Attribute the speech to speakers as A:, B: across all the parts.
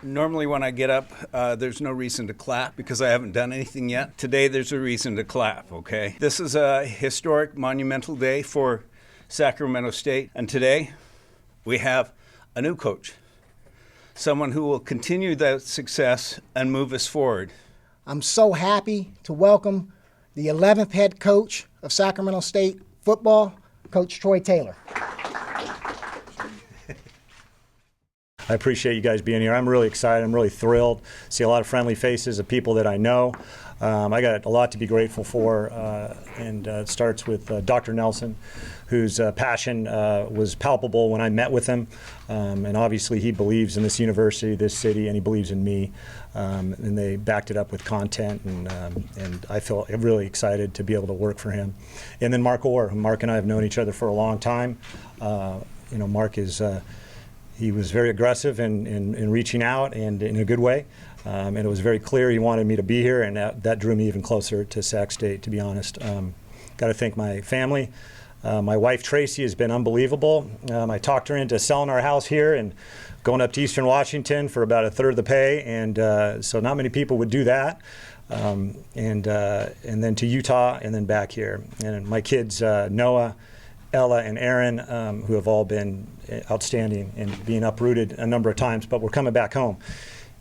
A: Normally when I get up, there's no reason to clap because I haven't done anything yet. Today there's a reason to clap, okay? This is a historic, monumental day for Sacramento State, and today we have a new coach, someone who will continue that success and move us forward.
B: I'm so happy to welcome the 11th head coach of Sacramento State football, Coach Troy Taylor.
C: I appreciate you guys being here. I'm really excited. I'm really thrilled. See a lot of friendly faces of people that I know. I got a lot to be grateful for, and it starts with Dr. Nelsen, whose passion was palpable when I met with him. And obviously he believes in this university, this city, and he believes in me. And they backed it up with content, and I feel really excited to be able to work for him. And then Mark Orr. Mark and I have known each other for a long time. Mark is he was very aggressive in reaching out, and in a good way. And it was very clear he wanted me to be here, and that drew me even closer to Sac State, to be honest. Got to thank my family. My wife, Tracy, has been unbelievable. I talked her into selling our house here and going up to Eastern Washington for about a third of the pay, and so not many people would do that. And then to Utah, and then back here. And my kids, Noah, Ella, and Aaron, who have all been outstanding and being uprooted a number of times, but we're coming back home.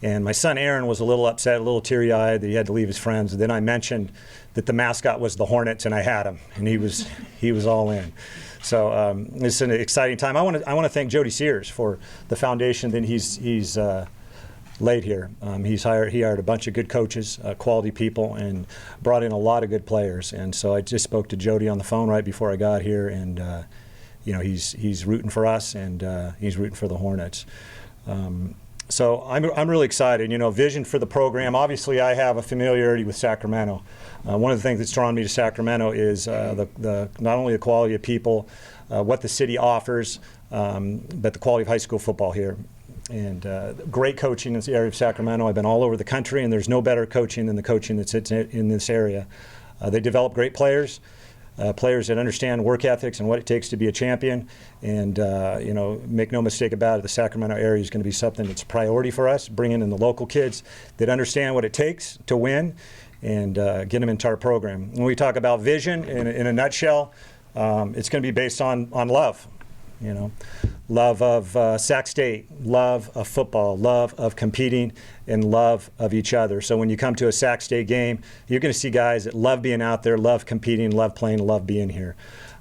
C: And my son Aaron was a little upset, a little teary-eyed that he had to leave his friends. And then I mentioned that the mascot was the Hornets, and I had him, and he was all in. So it's an exciting time. I want to thank Jody Sears for the foundation that he's laid here. He hired a bunch of good coaches, quality people, and brought in a lot of good players. And so I just spoke to Jody on the phone right before I got here, and he's rooting for us, and he's rooting for the Hornets. So I'm really excited. Vision for the program. Obviously, I have a familiarity with Sacramento. One of the things that's drawn me to Sacramento is the not only the quality of people, what the city offers, but the quality of high school football here. And great coaching in the area of Sacramento. I've been all over the country, and there's no better coaching than the coaching that's in this area. They develop great players. Players that understand work ethics and what it takes to be a champion. And, make no mistake about it, the Sacramento area is going to be something that's a priority for us, bringing in the local kids that understand what it takes to win and get them into our program. When we talk about vision, in a nutshell, it's going to be based on love. Love of Sac State, love of football, love of competing, and love of each other. So when you come to a Sac State game, you're going to see guys that love being out there, love competing, love playing, love being here.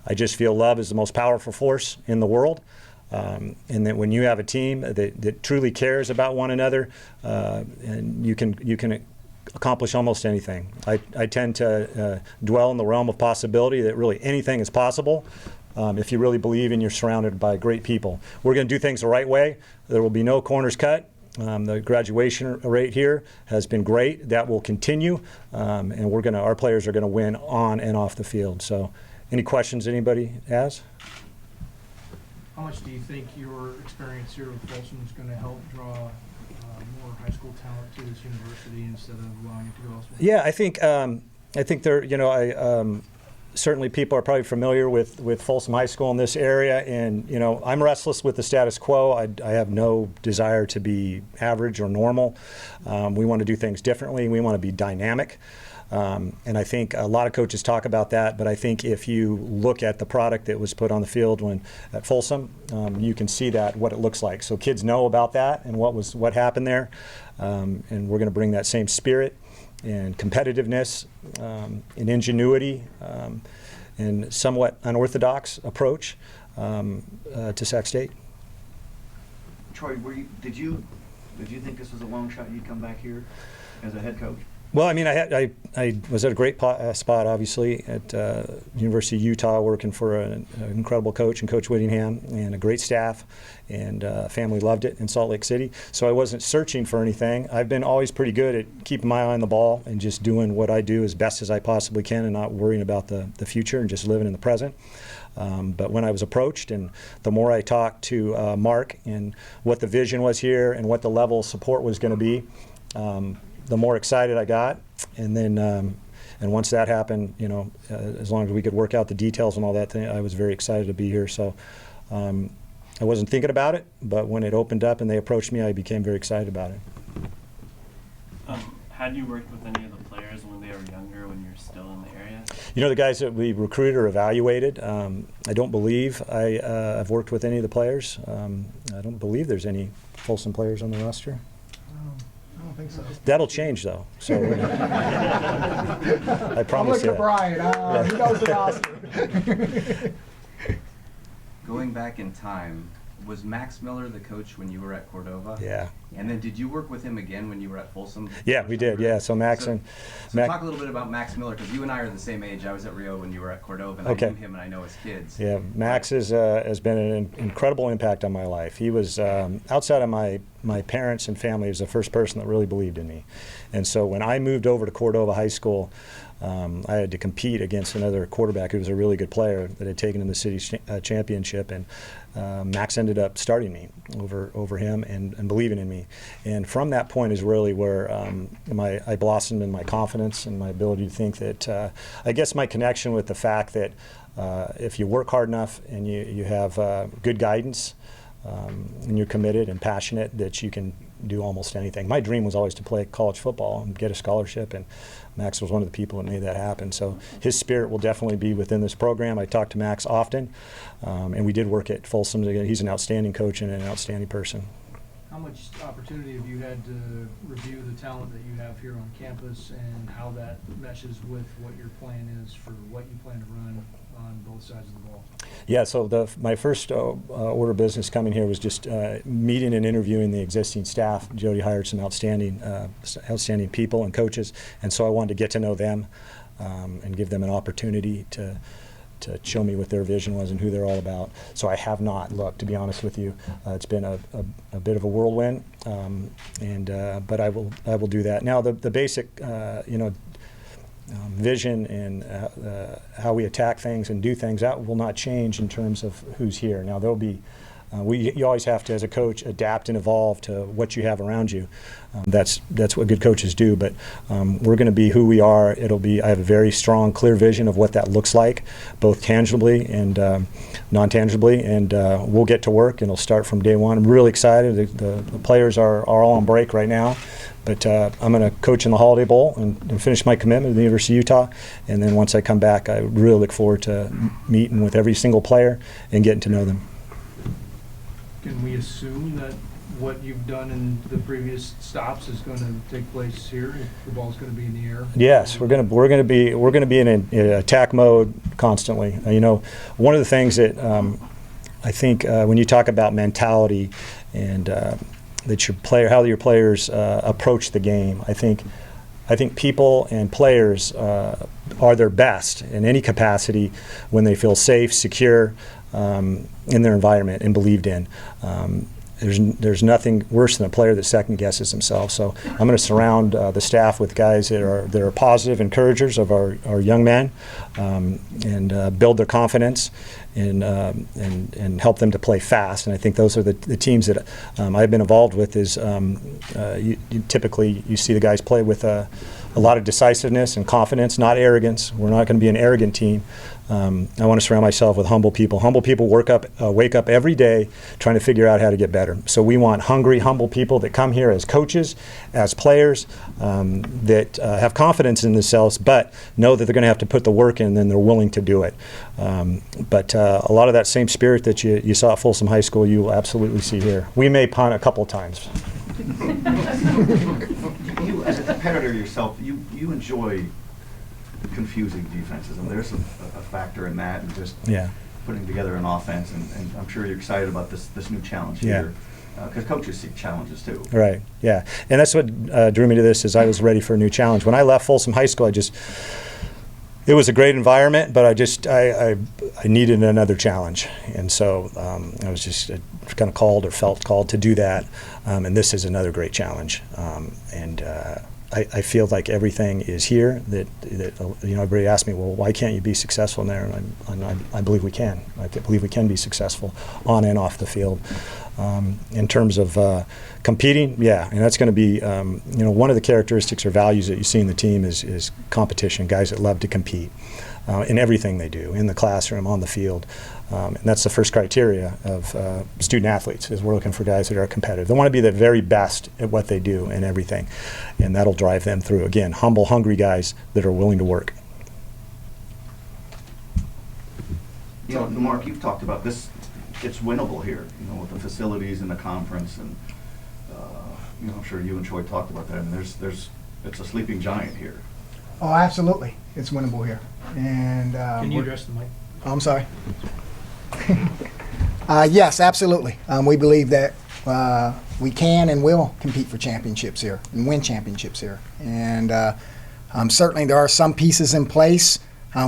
C: I just feel love is the most powerful force in the world. And that when you have a team that truly cares about one another, and you can accomplish almost anything. I tend to dwell in the realm of possibility, that really anything is possible. If you really believe and you're surrounded by great people. We're going to do things the right way. There will be no corners cut. The graduation rate here has been great. That will continue, and our players are going to win on and off the field. So, any questions anybody has?
D: How much do you think your experience here with Folsom is going to help draw more high school talent to this university instead of allowing it to go elsewhere?
C: Yeah, I think there. Certainly people are probably familiar with Folsom High School in this area, and I'm restless with the status quo. I have no desire to be average or normal. We want to do things differently. We want to be dynamic, and I think a lot of coaches talk about that, but I think if you look at the product that was put on the field at Folsom, you can see what it looks like. So kids know about that and what happened there, and we're going to bring that same spirit and competitiveness, and ingenuity, and somewhat unorthodox approach to Sac State.
E: Troy, did you think this was a long shot you'd come back here as a head coach?
C: Well, I mean, I was at a great spot, obviously, at University of Utah, working for an incredible coach and Coach Whittingham, and a great staff, and family loved it in Salt Lake City. So I wasn't searching for anything. I've been always pretty good at keeping my eye on the ball and just doing what I do as best as I possibly can, and not worrying about the future and just living in the present. But when I was approached, and the more I talked to Mark and what the vision was here and what the level of support was going to be, the more excited I got. And then and once that happened, as long as we could work out the details and all that thing, I was very excited to be here. So I wasn't thinking about it, but when it opened up and they approached me, I became very excited about it.
F: Had you worked with any of the players when they were younger, when you were still in the area?
C: You know, the guys that we recruited or evaluated, I don't believe I've worked with any of the players. I don't believe there's any Folsom players on the roster.
B: I don't think so.
C: That'll change, though. So I
B: I'm
C: promise
B: looking
C: you.
B: at Brian. He knows the roster.
G: Going back in time, was Max Miller the coach when you were at Cordova?
C: Yeah.
G: And then did you work with him again when you were at Folsom?
C: Yeah, we did. Yeah. So Max
G: So,
C: and
G: so
C: Mac,
G: talk a little bit about Max Miller, because you and I are the same age. I was at Rio when you were at Cordova, and
C: Okay.
G: I knew him and I know his kids.
C: yeah, Max has been an incredible impact on my life. He was outside of my parents and family. He was the first person that really believed in me. And so when I moved over to Cordova High School, I had to compete against another quarterback who was a really good player that had taken in the city championship, and Max ended up starting me over him and believing in me. And from that point is really where I blossomed in my confidence and my ability to think that, I guess my connection with the fact that if you work hard enough and you have good guidance, and you're committed and passionate, that you can do almost anything. My dream was always to play college football and get a scholarship, and Max was one of the people that made that happen. So his spirit will definitely be within this program. I talk to Max often, and we did work at Folsom. He's an outstanding coach and an outstanding person.
D: How much opportunity have you had to review the talent that you have here on campus and how that meshes with what your plan is for what you plan to run on both sides of the ball?
C: Yeah, so my first order of business coming here was just meeting and interviewing the existing staff. Jody hired some outstanding people and coaches, and so I wanted to get to know them and give them an opportunity to show me what their vision was and who they're all about. So I have not looked, to be honest with you. It's been a bit of a whirlwind, but I will do that. Now the basic, vision and how we attack things and do things, that will not change in terms of who's here. Now there'll be, you always have to, as a coach, adapt and evolve to what you have around you. That's what good coaches do. But we're going to be who we are. I have a very strong, clear vision of what that looks like, both tangibly and non-tangibly. And we'll get to work, and it'll start from day one. I'm really excited. The players are all on break right now. But I'm going to coach in the Holiday Bowl and finish my commitment to the University of Utah. And then once I come back, I really look forward to meeting with every single player and getting to know them.
D: Can we assume that what you've done in the previous stops is going to take place here? If the ball's going to be in the air?
C: Yes, we're going to be in an attack mode constantly. One of the things that I think when you talk about mentality and how your players approach the game, I think people and players are their best in any capacity when they feel safe, secure in their environment and believed in. There's nothing worse than a player that second guesses himself. So I'm going to surround the staff with guys that are positive encouragers of our young men, and build their confidence and help them to play fast. And I think those are the teams that I've been involved with. Is typically you see the guys play with a lot of decisiveness and confidence, not arrogance. We're not going to be an arrogant team. I want to surround myself with humble people. Humble people wake up every day trying to figure out how to get better. So we want hungry, humble people that come here as coaches, as players, that have confidence in themselves, but know that they're going to have to put the work in, and then they're willing to do it. But a lot of that same spirit that you saw at Folsom High School, you will absolutely see here. We may punt a couple times.
E: You, as a competitor yourself, you enjoy confusing defenses, and there's a factor in that, and just putting together an offense. And I'm sure you're excited about this new challenge here, because coaches seek challenges too.
C: Right. Yeah. And that's what drew me to this. Is I was ready for a new challenge. When I left Folsom High School, it was a great environment, but I needed another challenge, and so I was just kind of felt called to do that. And this is another great challenge. I feel like everything is here. That everybody asked me, well, why can't you be successful in there? And I believe we can. I believe we can be successful on and off the field. In terms of competing, and that's going to be one of the characteristics or values that you see in the team is competition. Guys that love to compete. in everything they do, in the classroom, on the field. And that's the first criteria of student athletes, is we're looking for guys that are competitive. They want to be the very best at what they do and everything, and that'll drive them through. Again, humble, hungry guys that are willing to work.
E: You know, Mark, you've talked about this, it's winnable here, you know, with the facilities and the conference, and, you know, I'm sure you and Troy talked about that. I mean, it's a sleeping giant here.
B: Oh, absolutely. It's winnable here. And
D: Can you address the mic?
B: Oh, I'm sorry. Yes, absolutely. We believe that we can and will compete for championships here and win championships here. And certainly there are some pieces in place.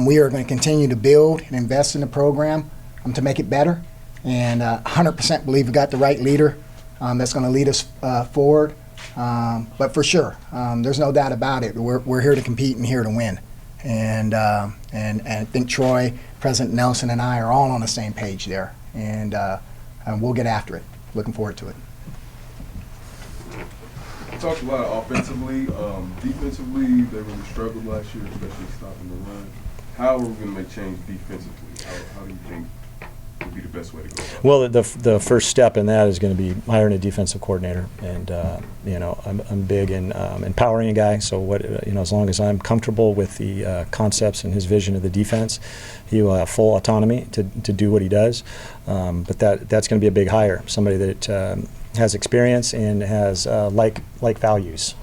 B: We are going to continue to build and invest in the program to make it better. And 100% believe we got the right leader that's going to lead us forward. But for sure, there's no doubt about it. We're here to compete and here to win. And I think Troy, President Nelsen, and I are all on the same page there. And we'll get after it. Looking forward to it.
H: We talked a lot offensively. Defensively, they really struggled last year, especially stopping the run. How are we going to make change defensively? How do you think would be the best way to go about it?
C: Well, the first step in that is going to be hiring a defensive coordinator, and you know, I'm big in empowering a guy. So as long as I'm comfortable with the concepts and his vision of the defense, he will have full autonomy to do what he does. But that's going to be a big hire, somebody that has experience and has like values.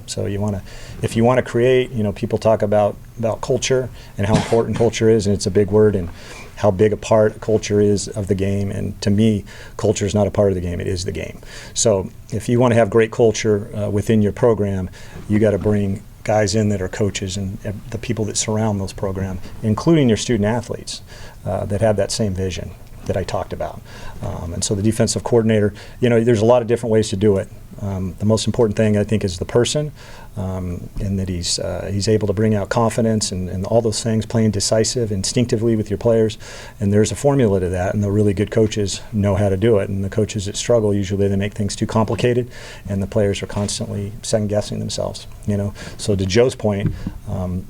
C: So if you want to create, you know, people talk about culture and how important culture is, and it's a big word, and how big a part culture is of the game. And to me, culture is not a part of the game, it is the game. So if you want to have great culture within your program, you got to bring guys in that are coaches and the people that surround those programs, including your student athletes that have that same vision that I talked about. And so the defensive coordinator, you know, there's a lot of different ways to do it. The most important thing, I think, is the person, and that he's able to bring out confidence and all those things, playing decisive, instinctively with your players. And there's a formula to that, and the really good coaches know how to do it. And the coaches that struggle, usually they make things too complicated, and the players are constantly second-guessing themselves. You know, so to Joe's point,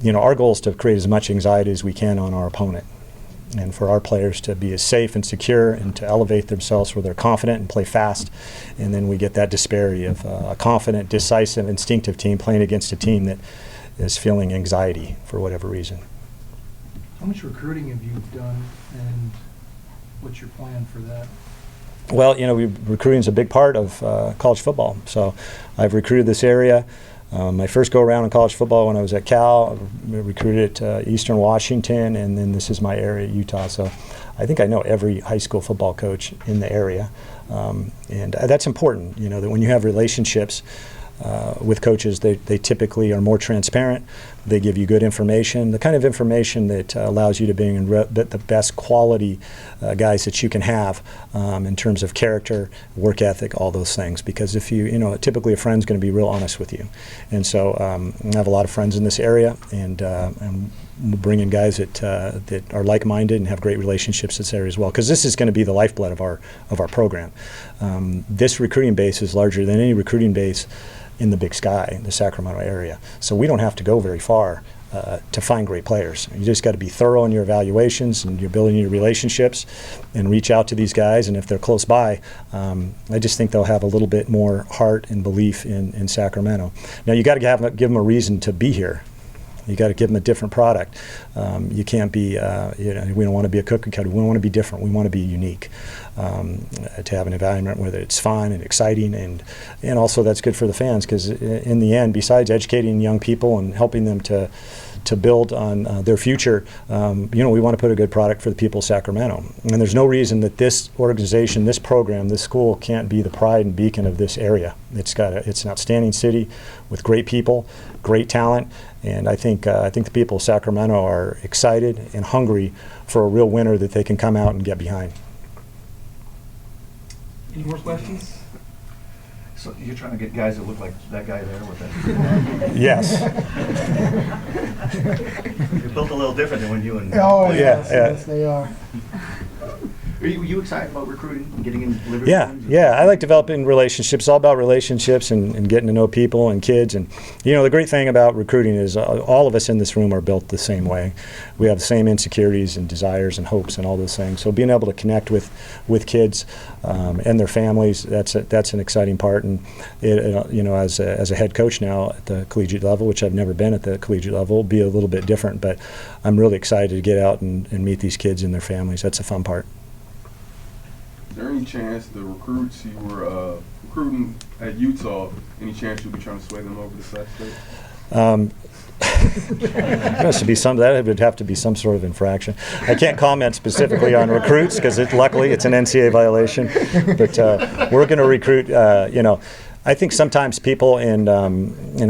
C: you know, our goal is to create as much anxiety as we can on our opponent, and for our players to be as safe and secure and to elevate themselves where they're confident and play fast. And then we get that disparity of a confident, decisive, instinctive team playing against a team that is feeling anxiety for whatever reason.
D: How much recruiting have you done, and what's your plan for that?
C: Well, you know, recruiting is a big part of college football. So I've recruited this area. My first go-around in college football when I was at Cal, I recruited at Eastern Washington, and then this is my area, Utah. So I think I know every high school football coach in the area. And that's important, you know, that when you have relationships with coaches, they typically are more transparent. They give you good information, the kind of information that allows you to bring in the best quality guys that you can have in terms of character, work ethic, all those things. Because if you know, typically a friend's going to be real honest with you. And so I have a lot of friends in this area, and we'll bring in guys that are like-minded and have great relationships in this area as well. Because this is going to be the lifeblood of our program. This recruiting base is larger than any recruiting base in the Big Sky, the Sacramento area. So we don't have to go very far to find great players. You just got to be thorough in your evaluations and you're building your relationships and reach out to these guys. And if they're close by, I just think they'll have a little bit more heart and belief in Sacramento. Now you got to give them a reason to be here. You got to give them a different product. You can't be, you know, we don't want to be a cookie cutter. We want to be different. We want to be unique. To have an environment where it's fun and exciting, and also that's good for the fans, because in the end, besides educating young people and helping them to build on their future, you know, we want to put a good product for the people of Sacramento. And there's no reason that this organization, this program, this school can't be the pride and beacon of this area. It's an outstanding city with great people, great talent, and I think the people of Sacramento are excited and hungry for a real winner that they can come out and get behind.
D: Any more questions?
E: So you're trying to get guys that look like that guy there with that?
C: Yes.
E: You're built a little different than when you and...
B: Oh,
C: Yeah,
B: yes,
C: yeah.
B: yes, they are.
E: Are you excited about recruiting and getting in living
C: Yeah,
E: rooms?
C: yeah. I like developing relationships. It's all about relationships and getting to know people and kids. And, you know, the great thing about recruiting is all of us in this room are built the same way. We have the same insecurities and desires and hopes and all those things. So being able to connect with kids and their families, that's an exciting part. And, you know, as a head coach now at the collegiate level, which I've never been at the collegiate level, will be a little bit different. But I'm really excited to get out and meet these kids and their families. That's a fun part.
H: Is there any chance the recruits you were recruiting at Utah, any chance you'll be trying to sway them over to Sac State?
C: That would have to be some sort of infraction. I can't comment specifically on recruits because luckily it's an NCAA violation. But we're going to recruit. You know, I think sometimes people in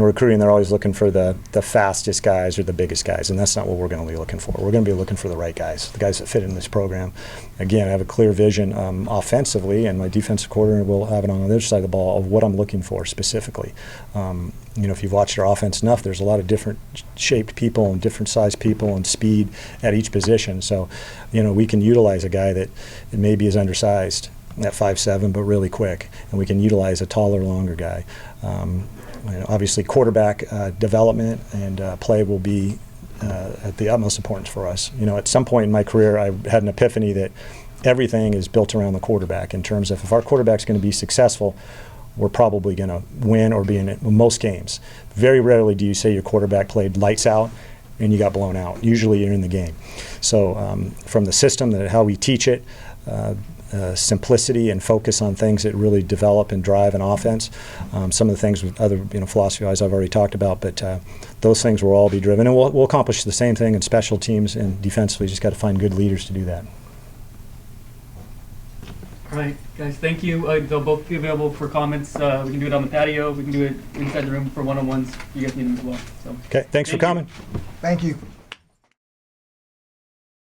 C: recruiting, they're always looking for the fastest guys or the biggest guys, and that's not what we're going to be looking for. We're going to be looking for the right guys, the guys that fit in this program. Again, I have a clear vision offensively, and my defensive coordinator will have it on the other side of the ball of what I'm looking for specifically. You know, if you've watched our offense enough, there's a lot of different shaped people and different sized people and speed at each position. So, you know, we can utilize a guy that maybe is undersized at 5'7", but really quick, and we can utilize a taller, longer guy. You know, obviously, quarterback development and play will be at the utmost importance for us. You know, at some point in my career, I had an epiphany that everything is built around the quarterback in terms of if our quarterback's going to be successful, we're probably going to win or be in it most games. Very rarely do you say your quarterback played lights out and you got blown out. Usually you're in the game. So from the system, how we teach it, simplicity and focus on things that really develop and drive an offense. Some of the things with other philosophy-wise I've already talked about, but those things will all be driven. And we'll accomplish the same thing in special teams and defensively. Just got to find good leaders to do that.
I: All right, guys, thank you. They'll both be available for comments. We can do it on the patio. We can do it inside the room for one-on-ones. You guys need them as well. So.
C: Okay, thanks for coming.
B: Thank you.